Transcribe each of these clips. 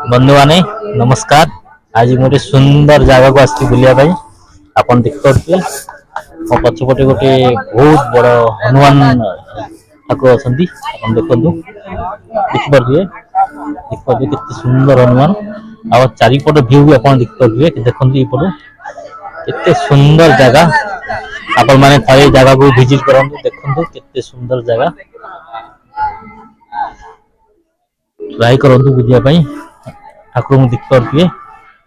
बंधु माने नमस्कार। आज गोटे सुंदर जगह को आसी बुलाया आपन देखिए मो पछपटे गोटे बहुत बड़ हनुमान ठाकुर अच्छा देखु देखिए केते सुंदर हनुमान आ चारिपट व्यू भी आप देखिए देखते यपट केते सुंदर जगह आपण माने थे जगह को विजिट करूँ देखु केते सुंदर जगह ट्राई करूँ बुझापी ठाकुर देखिए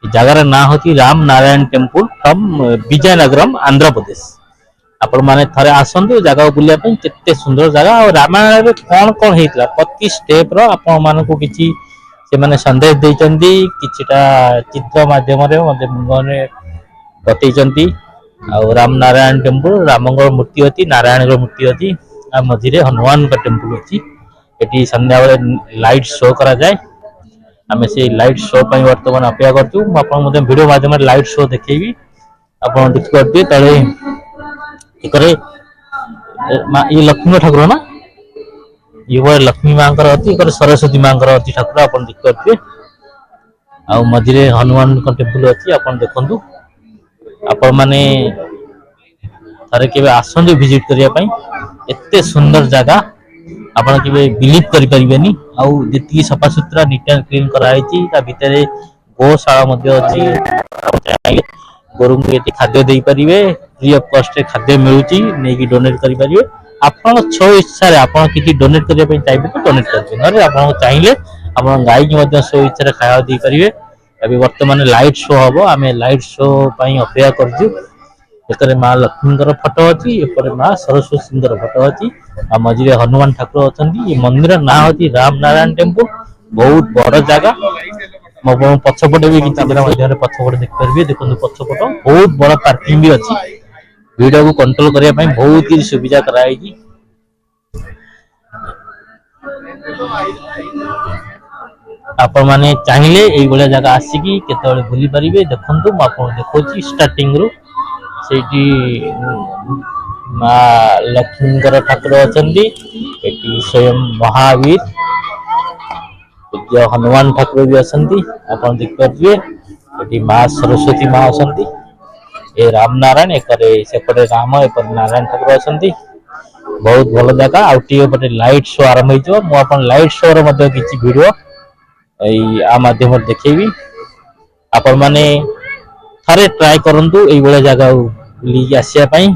जगार ना हूँ राम नारायण टेम्पल फ्रॉम विजयनगरम आंध्र प्रदेश। आपण माने थरे आसंतु जगह बुलाया केते सुंदर जगह और रामायण में कौन कौन होता प्रति स्टेप रो आपण मानक किसी से माने संदेश देइचंदी किछिटा चित्र माध्यम रे बतैचंदी आ राम नारायण टेम्पल रामंगर मूर्ति अच्छी नारायण मूर्ति अच्छी आ मझिरे हनुमान का टेम्पल अच्छी एटी संध्या बेले लाइट शो करा जाए आम से लाइट शो पर बर्तमान अपेक्षा कर वीडियो माध्यम लाइट शो देखेबी आप देखिए तले ये लक्ष्मी ठाकुर ना ये लक्ष्मी माँ अच्छी सरस्वती माँ अच्छी ठाकुर आप देखिए आ मझिरे हनुमान टेम्पल अच्छी आप देखु आपण मैंने थे के आसतु विजिट करने एते सुंदर जगह आपन के बिलीव करि परिबेनी आउ जति सफा सुतरा नीट एंड क्लीन कराई भितर गोशाला अच्छी गोरु को ये खाद्य दे पारे फ्री ऑफ कॉस्ट खाद्य मिलूची नहीं डोनेट करि परिबे आपन छो इच्छा रे आपन किछि डोनेट करिया चाहिए तो डोनेट करबे नरे आपन चाहिए आपन गाई की सो इच्छा खाया दे पारे अभी वर्तमान लाइट शो हम आम लाइट शो अपेक्षा करजु एकर माँ लक्ष्मी फोटो अच्छी एपटे माँ सरस्वती फोटो अच्छी आ मझे हनुमान ठाकुर अच्छा ये मंदिर ना हूँ राम नारायण टेम्पल बहुत बड़ जगह मो पछपटे भी कैमेरा पछपटे देखिपारे देखो पछपट बहुत बड़ पार्किंग भी अच्छी वीडियो को कंट्रोल करने बहुत ही सुविधा कराई आपण माने चाहिए यही भाया जगह आसिकी केतबेले बुली पारिबे देखंतु म आपन देखौची स्टार्टिंग रु सेठी माँ लक्ष्मी ठाकुर अच्छा स्वयं महावीर पूज्य हनुमान ठाकुर भी अच्छा आप देखिए माँ सरस्वती माँ अच्छा ये राम नारायण एकपटे राम एपटे नारायण ठाकुर अच्छा बहुत भल जगह आउटे लाइट शो आरंभ हो लाइट शो किसी वीडियो आ माध्यम देखेबी आपण माने थारे ट्राई करंतु एई बळे जगह बुली आसिया पई